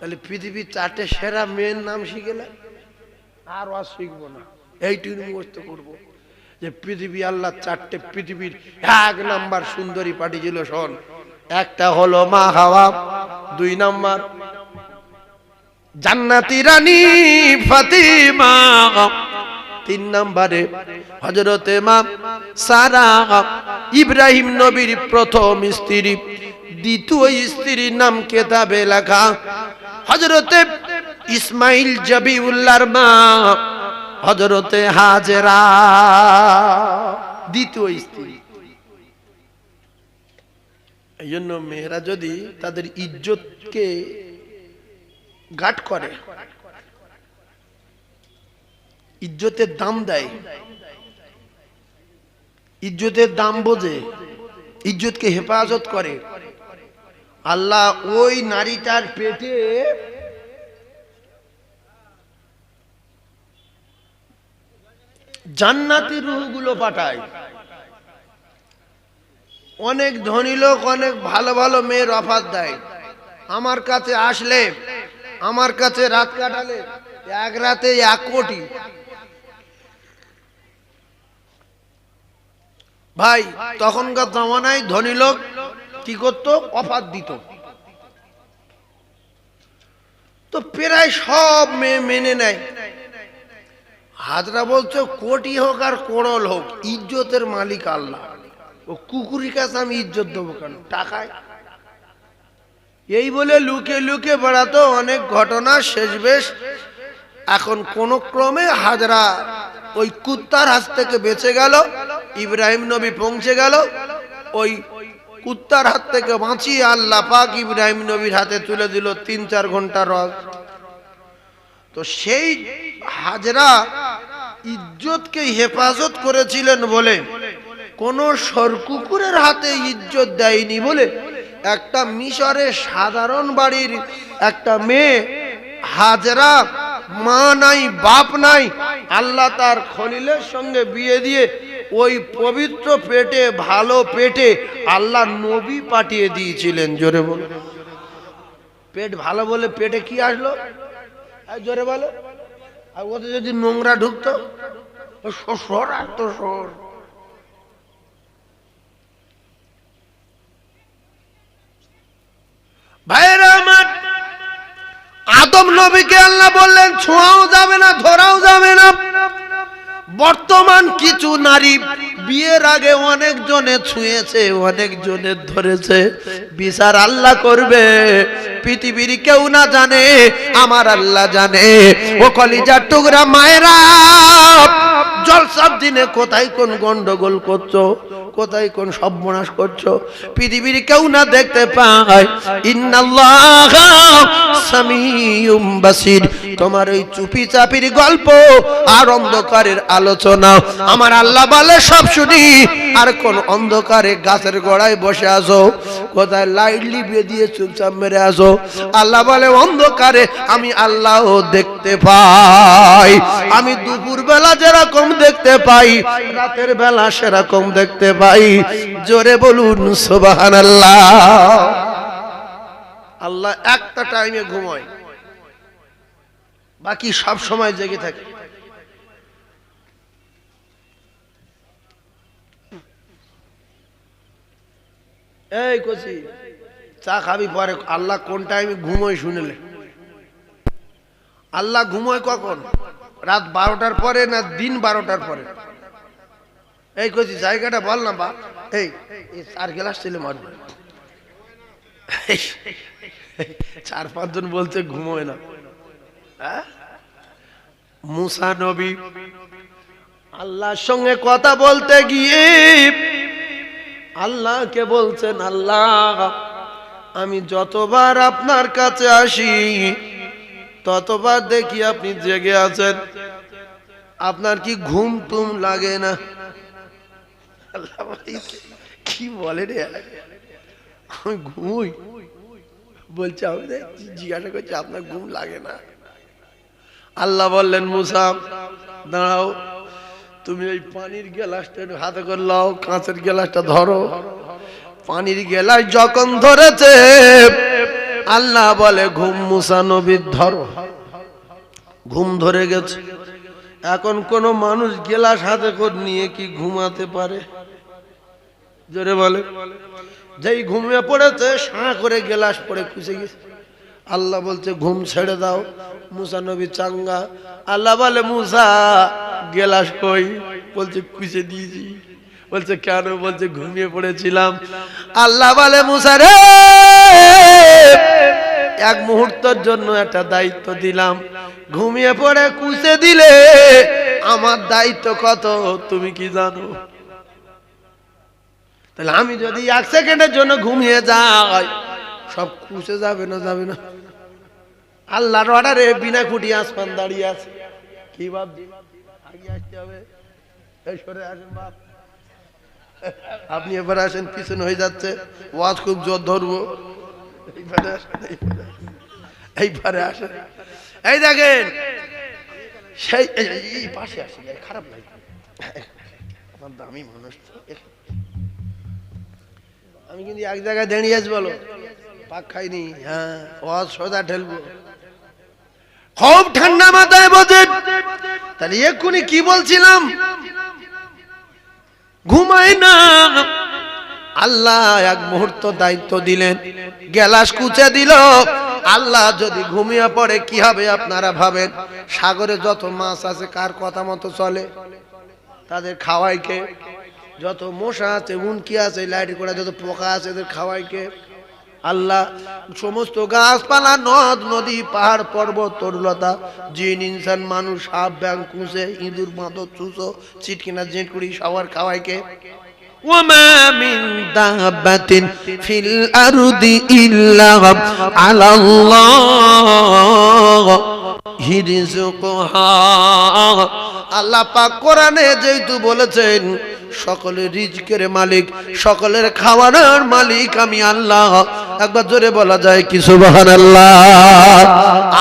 তাহলে পৃথিবীর 4টে সেরা মেয়ের নাম শিখেলে আর শিখবো না, এইটুকু মুখস্থ করবো যে পৃথিবী আল্লাহ 4টে পৃথিবীর 1 নাম্বার সুন্দরী পাঠিয়েছিল। শোন, একটা হলো মা হাওয়া, 2 নাম্বার জান্নাতি রানী ফাতিমা, 3 নম্বরে হযরতে মা সারা, ইব্রাহিম নবীর প্রথম স্ত্রী। দ্বিতীয় স্ত্রীর নাম কিতাবে লেখা হযরতে ইসমাইল জবিউল্লাহর মা হযরতে হাজেরা, দ্বিতীয় স্ত্রী। এই জন্য মেয়েরা যদি তাদের ইজ্জতকে গাট করে, ইজ্জতের দাম দেয়, ইজ্জতের দাম বোঝে, ইজ্জতকে হেফাজত করে, আল্লাহ ওই নারীটার পেটে জান্নাতি রূহগুলো পাঠায়। অনেক ধনী লোক অনেক ভালো ভালো মেয়ের অফার দেয়, আমার কাছে আসলে, আমার কাছে রাত কাটালে 1 রাতে 1 কোটি। ভাই তখনকার জমানায় ধনী লোক কি করত? অফার দিত। তো প্রায় সব মেয়ে মেনে নেয়। হাজরা বলছে কোটি হোক আর করোল হোক, ইজ্জতের মালিক আল্লাহ। ও কুকুরের কাছে আমি ইজ্জত দেবো কেন? টাকায়। এই বলে লুকে লুকে বেড়াতো। অনেক ঘটনা শেষ বেশ। এখন কোন ক্রমে হাজরা ওই কুত্তার হাত থেকে বেঁচে গেল, ইব্রাহিম নবী পৌঁছে গেল। ওই কুত্তার হাত থেকে বাঁচিয়ে আল্লাহ পাক ইব্রাহিম নবীর হাতে তুলে দিল 3-4 ঘন্টার রস। তো সেই হাজরা ইজ্জতকে হেফাজত করেছিলেন বলে, কোন সরকুকুরের হাতে ইজ্জত দেয়নি বলে, একটা মিশরের সাধারণ বাড়ির একটা মেয়ে হাজরা, মা নাই বাপ নাই, আল্লাহ তার খলিলের সঙ্গে বিয়ে দিয়ে ওই পবিত্র পেটে, ভালো পেটে আল্লাহ নবী পাঠিয়ে দিয়েছিলেন। জোরে বলো। পেট ভালো বলে পেটে কি আসলো? জোরে বলো। আর ওতে যদি নোংরা ঢুকতো, শ্বশুর আর তো সর। ভাইরা আমার, আদম নবীকে আল্লাহ বললেন ছোঁয়াও যাবে না, ধরাও যাবে না। বর্তমান কিছু নারী বিয়ের আগে অনেক জনে ছুঁয়েছে, অনেক জনে ধরেছে। বিচার আল্লাহ করবে, পৃথিবীর কেউ না জানে, আমার আল্লাহ জানে। ও কলিজার টুকরা মায়েরা, জলসার দিনে কোথায় কোন গন্ডগোল করছো, কোথায় কোন সর্বনাশ করছো, পৃথিবীর কেউ না দেখতে পায়। ইন্নাল্লাহা সামিউম বাসির। তোমার ওই চুপি চাপির গল্প আর অন্ধকারের আলোচনা আমার আল্লাহ বলে সব শুনি। আর কোন অন্ধকারে গাছের গোড়ায় বসে আসো, কোথায় লাইট লিভিয়ে দিয়ে চুপচাপ মেরে আসো, আল্লাহ বলে অন্ধকারে আমি আল্লাহ দেখতে পাই। আমি দুপুর বেলা যেরকম দেখতে পাই, রাতের বেলা সেরকম দেখতে পাই। জোরে বলুন সুবহানাল্লাহ। আল্লাহ একটা টাইমে ঘুমায়, বাকি সব সময় জেগে থাকে। এই কচি, চা খাবি পরে। আল্লাহ কোন টাইমে ঘুমোয় শুনেলে? আল্লাহ ঘুমোয় কখন? রাত 12টার পরে না দিন 12টার পরে? এই কচি জায়গাটা বল না বা। এই 4 গ্লাস ছেলে মারবে। 4-5 জন বলছে ঘুমোয় না। মুসা নবী আল্লাহর সঙ্গে কথা বলতে গিয়ে আল্লাহকে বলছেন, আল্লাহ আমি যতবার আপনার কাছে আসি ততবার দেখি আপনি জেগে আছেন, আপনার কি ঘুম টুম লাগে না? আল্লাহ কি বলে রে, আমি ঘুমোই বলছে। আমি জিজ্ঞাসা করছি আপনার ঘুম লাগে না? আল্লাহ বললেন মুসা দাঁড়াও, তুমি ওই পানির গ্লাসটা হাতে করে লাও, কাঁচের গ্লাসটা ধরো। পানির গ্লাস যখন ধরেছে আল্লাহ বলে ঘুম মুসা নবীর ধরো। ঘুম ধরে গেছে। এখন কোন মানুষ গেলাস হাতে করে নিয়ে কি ঘুমাতে পারে? জোরে বলে। যেই ঘুমিয়ে পড়েছে সাঁ করে গেলাস পড়ে খুঁজে গেছে। আল্লাহ বলছে ঘুম ছেড়ে দাও। মুসা নবী চাঙ্গা। আল্লাহ বলে মুসা গেলাস কই? বলছে খুঁজে দিয়েছি। বলছে কেন? বলছে ঘুমিয়ে পড়েছিলাম। আল্লাহ বলে মুসা রে, এক মুহূর্তের জন্য একটা দায়িত্ব দিলাম, ঘুমিয়ে পড়ে কুচে দিলে আমার দায়িত্ব কত তুমি কি জানো? তাহলে আমি যদি এক সেকেন্ডের জন্য ঘুমিয়ে যাই সব কুচে যাবে না? যাবে না। আল্লাহর অর্ডারে বিনা খুঁটি আসমান দাঁড়িয়ে আছে। কি ভাবছি আগে আসতে হবে? এই সরে আসেন বাপ, আপনি এবার আসেন, পিছনে হয়ে যাচ্ছে, ওয়াজ খুব জোর ধরবো। এইবারে আসেন। এই দেখেন সেই এই পাশে আসে, খারাপ লাগে, আমার দামি মানুষ। আমি কিন্তু এক জায়গায় দাঁড়িয়ে আছি, বলো পাক খাইনি। হ্যাঁ, ওয়াজ সোজা ঠেলবো, খুব ঠান্ডা মাথায় বোঝেন। তাহলে এক্ষুনি কি বলছিলাম? ঘুমাই না। আল্লাহ এক মুহূর্ত দায়িত্ব দিলেন, গেলাস কুচে দিল। আল্লাহ যদি ঘুমিয়ে পড়ে কি হবে আপনারা ভাবেন? সাগরে যত মাছ আছে কার কথা মতো চলে? তাদের খাওয়াই কে? যত মশা আছে, উনকি আছে, লাইট করা যত পোকা আছে এদের খাওয়াই কে? আল্লাহ। সমস্ত গাছপালা, নদ নদী, পাহাড় পর্বত, তরুলতা, জিন ইনসান, মানুষ, সাপ, ব্যাং, কুঁচে, ইঁদুর, মাদক, চুষো, চিটকিনা, জেটকুড়ি সবার খাওয়াই কে? وما من دابة في الأرض إلا على الله رزقها। আল্লাহ পাক কোরআনে যেহেতু বলেছেন সকলের রিজকের মালিক, সকলের খাওয়ানোর মালিক আমি আল্লাহ। একবার জোরে বলা যায় কি সুবহানাল্লাহ?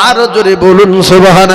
আর জোরে বলুন সুবহানাল্লাহ।